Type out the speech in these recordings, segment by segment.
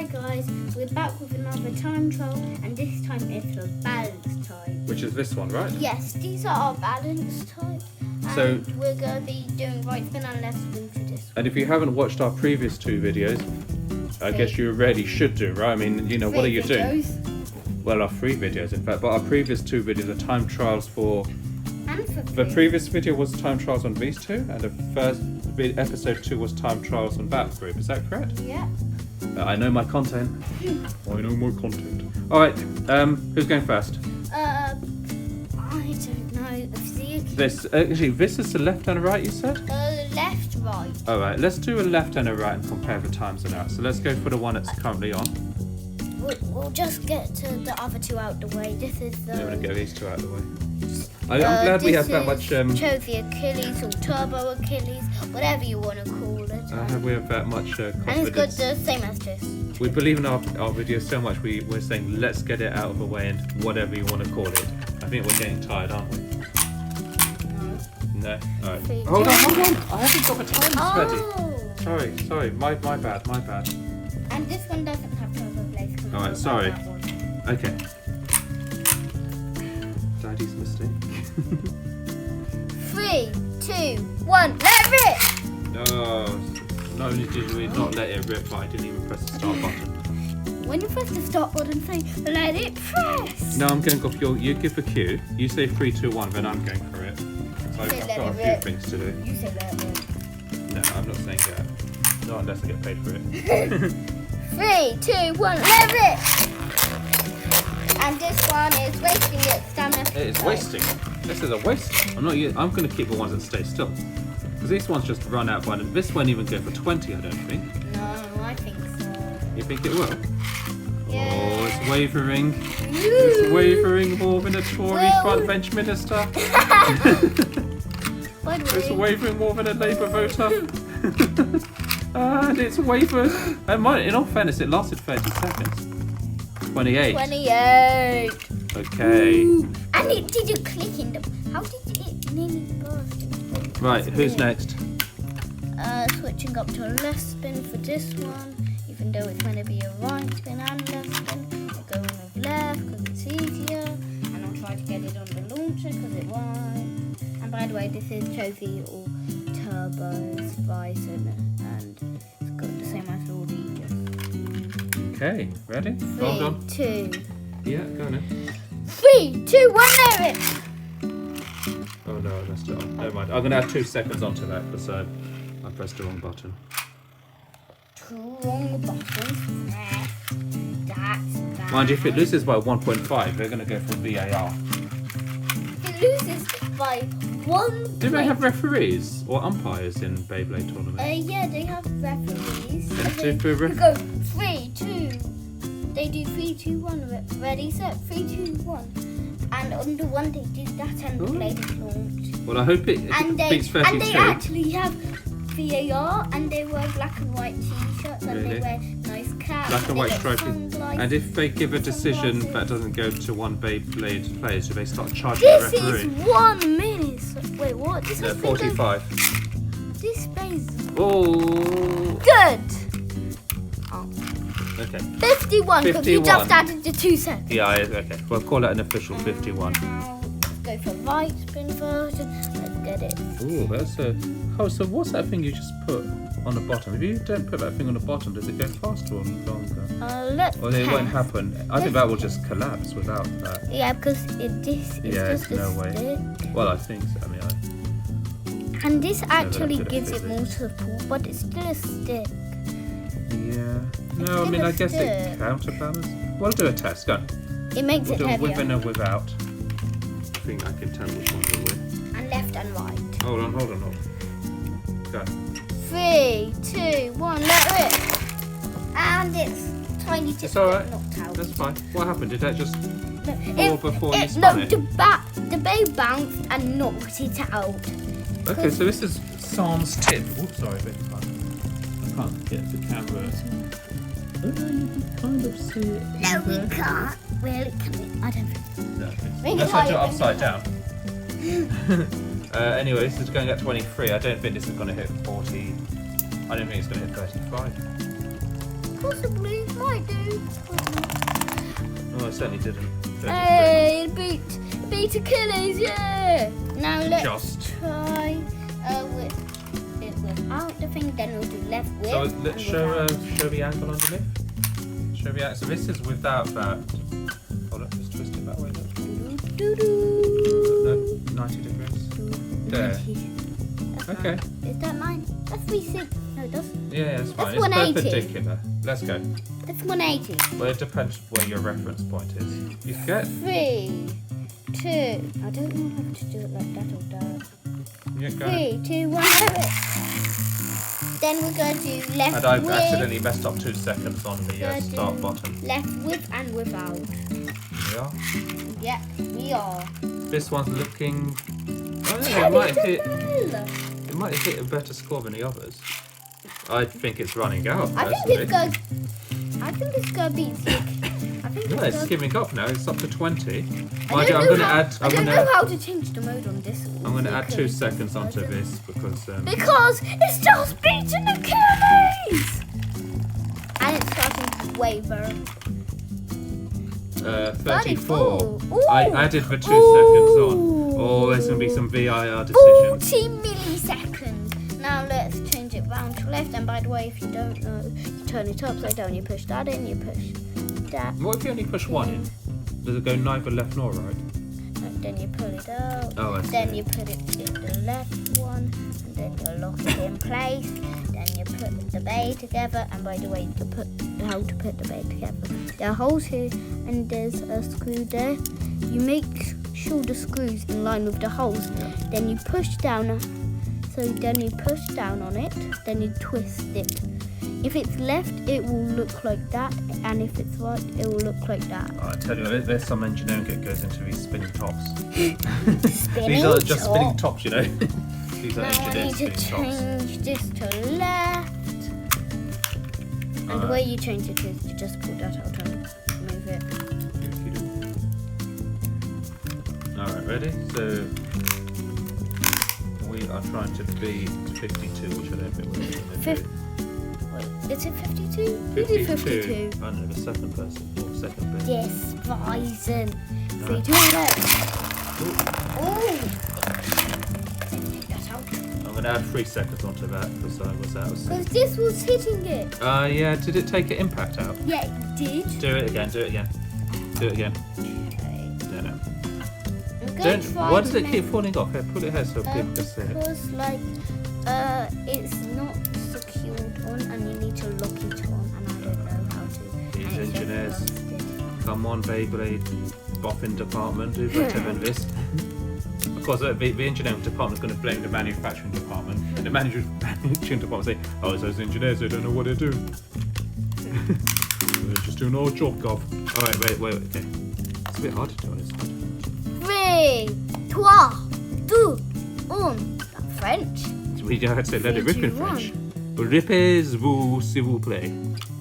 guys, we're back with another time trial, and this time it's a balance time. Which is this one, right? Yes, these are our balance types. So we're going to be doing right spin and left spin for this one. And if you haven't watched our previous two videos, I guess you already should do, right? I mean, you know, what are you doing? Well, our 3 videos, in fact, but our previous 2 videos are time trials for... And for The previous video was time trials on these 2, and the first episode 2 was time trials on that group. Is that correct? Yeah. I know my content. I know my content. All right. Who's going first? I don't know. This is the left and a right. You said. Left, right. All right. Let's do a left and a right and compare the times and out. So let's go for the one that's currently on. We'll just get to the other 2 out the way. This is the. I'm gonna get these 2 out of the way. I'm glad we have that much. Trophy Achilles or Turbo Achilles, whatever you want to call it. We have that much confidence. And it's got the same as this. We believe in our videos so much. We're saying let's get it out of the way and whatever you want to call it. I think we're getting tired, aren't we? No. All right. Hold on. I haven't got the times ready. Sorry. My bad. And this one doesn't have Turbo Blades. All right. Sorry. Okay. Daddy's mistake. 3, 2, 1, let rip! No. Not only did we not let it rip, but I didn't even press the start button. When you press the start button, say let it press. No, I'm going off you give the cue. You say 3, 2, 1, then I'm going for it. So I've got a few things to do. You say let it rip. No, I'm not saying that. Not unless I get paid for it. 3, 2, 1, let rip! And this one is wasting its stamina. It is wasting. This is a waste. I'm going to keep the ones that stay still. Because these ones just run out by. This won't even go for 20, I don't think. No, I think so. You think it will? Yeah. Oh, it's wavering. It's wavering more than a Tory front bench minister. It's wavering more than a Labour voter. And it's wavered. In all fairness, it lasted 30 seconds. 28. 28. Okay. Ooh. And it didn't click in them. How did it nearly burst? Right, who's next? Switching up to a left spin for this one. Even though it's going to be a right spin and left spin. I'll go with left because it's easier. And I'll try to get it on the launcher because it won't. And by the way, this is Trophy or Turbo Bison. And it's got the same as all these. Okay, ready? 3, Hold on. 2. Yeah, go on then. 3, 2, 1, there it is. Oh no, I messed it up. Never mind. I'm going to add 2 seconds onto that because I pressed the wrong button. 2 wrong buttons. That's bad. Mind you, if it loses by 1.5, they're going to go for VAR. If it loses by 1. Do they have referees or umpires in Beyblade tournaments? Yeah, they have referees. And You go 3, 2. They do 3, 2, 1. Ready, set, 3, 2, 1. And on the one they do that and the blade is launched. Well, I hope it beats 32. And they actually have VAR and they wear black and white t-shirts and they wear nice caps. Black and white stripes. And if they give a decision that doesn't go to one Beyblade player, do they start charging the referee? This is 1 minute. Wait, what? This No, 45. This space. Oh. Good. Okay. 51, because you just added the 2 seconds. Yeah, okay. We'll call it an official 51. Now, let's go for right spin version. Let's get it. Ooh, that's a... Oh, so what's that thing you just put on the bottom? If you don't put that thing on the bottom, does it go faster or longer? Let's Or it won't happen. I think that will just collapse without that. Yeah, because this is just no way. stick. Well, I think so. I mean, and this actually gives it more support, but it's still a stick. Yeah. No, I mean, I guess it counterbalances. We'll do a test. Go. It makes it heavier. With and without. I think I can tell which one will win. And left and right. Hold on. Go. 3, 2, 1, let rip. And it's tiny tips It's alright. knocked out. That's fine. What happened? Did that just No, before you spun it? the bay bounced and knocked it out. Okay, so this is Sam's tip. Oops, sorry, beg your pardon. I can't get the camera. Oh, you can kind of see it. No, we can't. Well, it can. I don't think. No, Bring unless it I do it higher, upside down. Anyway, this is going at 23. I don't think this is going to hit 40. I don't think it's going to hit 35. Possibly, might do. Oh, I certainly didn't. 33. Hey, it beat Achilles, yeah! Now let's Just. try with it without the thing, then we'll do left with. So let's and show without. the angle underneath. Show the angle. So this is without that. Hold on, just twist it that way. No, 90 degrees. There. Okay. Is that 9? That's 360. No, it doesn't. Yeah, it's fine. That's It's 180. perpendicular. Let's go. That's 180. Well, it depends where your reference point is. You get. 3, 2. I don't know how to do it like that or that. You go. 3, 2, 1, have it. Then we're going to do left And I've with. accidentally messed up 2 seconds on the start button. Left with and without. Yeah. Yep, we are. This one's looking. Oh, yeah, it might hit a better score than the others. I think it's running out. I think it's going to beat I think No, it's going. giving up now. It's up to 20. I don't I'm know going to how- add. I don't know how to change the mode on this. I'm going to add 2 seconds onto this because. Because it's just beating Achilles! And it's starting to waver. 34. Ooh. I added the 2 seconds on. Oh, there's going to be some VIR decisions. 40 milliseconds. Now let's change it round to left. And by the way, if you don't know, you turn it upside down. You push that in, you push that. What if you only push 1 in? Does it go neither left nor right? And then you pull it out. Oh, I see. Then you put it in the left one. And then you lock it in place. Then you put the bay together. And by the way, you put how to put the bay together. There are holes here and there's a screw there. You make sure the screw's in line with the holes. Yeah. Then you push down. So then you push down on it. Then you twist it. If it's left, it will look like that, and if it's right, it will look like that. Oh, I tell you, there's some engineering that goes into these spinning tops. Spinning These are just top. spinning tops, you know. These are Now I engineered need to spinning tops. change this to left. And the way you change it is you just pull that out and move it. Alright, ready? So we are trying to beat 52, which I don't think we're going to do. Wait, is it 52? We do 52. I know, the second person, or second bit. Yes, Bison. 3, Right. 2, left. Oh! Take that out. I'm going to add 3 seconds onto that because I was out of sync. Because this was hitting it. Yeah, did it take an impact out? Yeah, it did. Do it again, do it again. Do it again. Okay. No, no. I'm going to try Why does to it make- keep falling off? Here, put it here so people can see it. Because like it's not secured on and you need to lock it on and I don't know how to. These and it's just engineers. rusted. Bum on Beyblade boffin department, do better than this. Of course, the engineering department is going to blame the manufacturing department, and the manufacturing department say, "Oh, it's those engineers, they don't know what they're doing. They're just doing our job, gov." All right, wait, okay. It's a bit hard to do on this side. 3, 2, 1. That's French. We have to say let it rip in 3, 2, French. Ripez-vous, s'il vous plaît.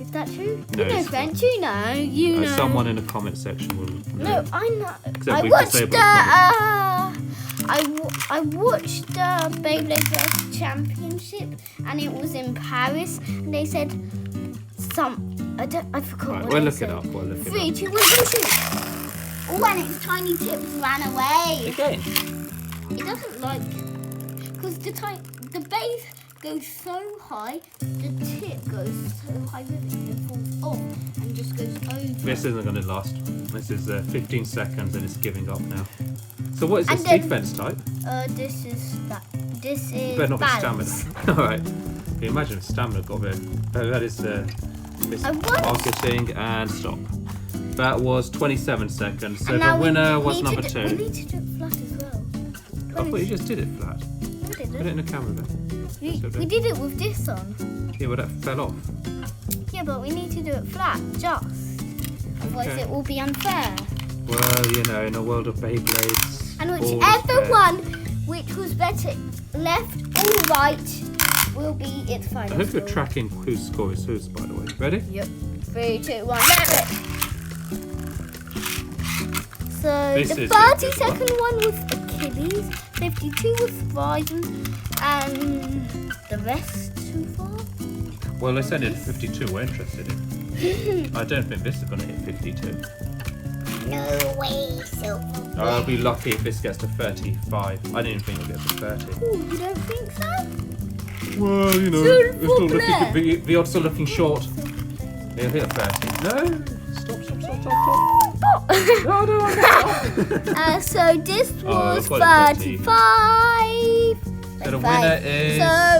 Is that true? No, You know it's French, you know. You know. Someone in the comment section will know. No, I know. Except I we watched disabled the. I watched the Beyblade World Championship, and it was in Paris. And they said I forgot Right, what we'll they look said. it up. We'll look it 3, up. 2, 1, go shoot! Oh, and its tiny tips ran away. Again. It doesn't like because the base goes so high, the tip goes so high with it and it falls off and just goes over. This isn't going to last. This is 15 seconds and it's giving up now. So what is And this then- defense type? This is that. This is Better not be balance. stamina. Alright. Can you imagine if stamina got there? That is marketing and stop. That was 27 seconds. So And the now we winner was need to number do- 2. We need to do it flat as well. I thought you just did it flat. We did Put it in the camera there. we did it with this on. Yeah, but that fell off. Yeah, but we need to do it flat, just. Otherwise Okay. it will be unfair. Well, you know, in a world of Beyblades. And all whichever is fair. one, which was better, left or right, will be its I final hope you're score. tracking whose score is whose, by the way. Ready? Yep. 3, 2, 1, let it. So This the is 30-second one was Achilles, 52 was Bryson, and the rest so far. Well, it's only 52 we're interested in. I don't think this is going to hit 52. No way, Silver. I'll be lucky if this gets to 35. I didn't think it'll get to 30. Oh, you don't think so? Well, you know, the odds are looking short. It'll hit 30. No! Stop. No, So this was 35. So the winner is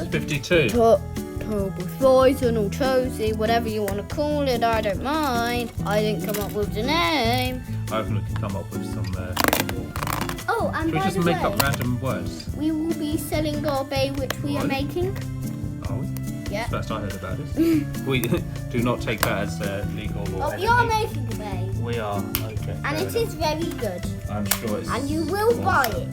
52. Terrible poison or Josie, whatever you want to call it, I don't mind. I didn't come up with the name. I reckon we can come up with some. Oh, and should we by just the make way, up random words? we will be selling our bay which we are making. Are we? Yeah. First I heard about it. We do not take that as legal or anything. We are making a bay. We are. Okay. And it is very good. I'm sure it's. And you will buy it.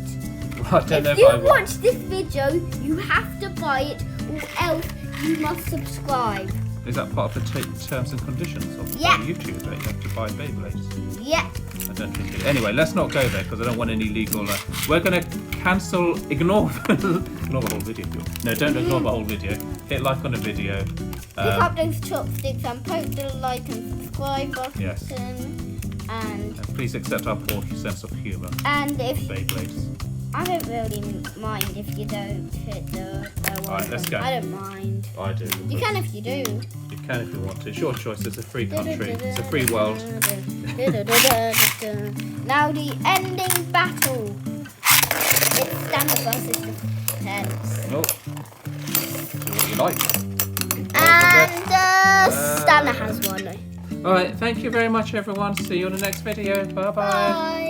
Well, I don't know If you I will. watch this video, you have to buy it or else you must subscribe. Is that part of the terms and conditions of YouTube that you have to buy Beyblades? Yeah. I don't think it. Anyway, let's not go there because I don't want any legal. We're going to cancel. Ignore the whole video. No, don't ignore the whole video. Hit like on the video. Pick up those chopsticks and poke the like and subscribe button. Yes. And please accept our poor sense of humour. And if Beyblades. I don't really mind if you don't hit the one. Alright, let's go. I don't mind. I do. You can if you do. You can if you want to. It's your choice. It's a free country. It's a free world. Now the ending battle. It's Stanley versus the Pence. Oh. Do what you like. And Stanley has won. Alright, thank you very much everyone. See you on the next video. Bye-bye. Bye.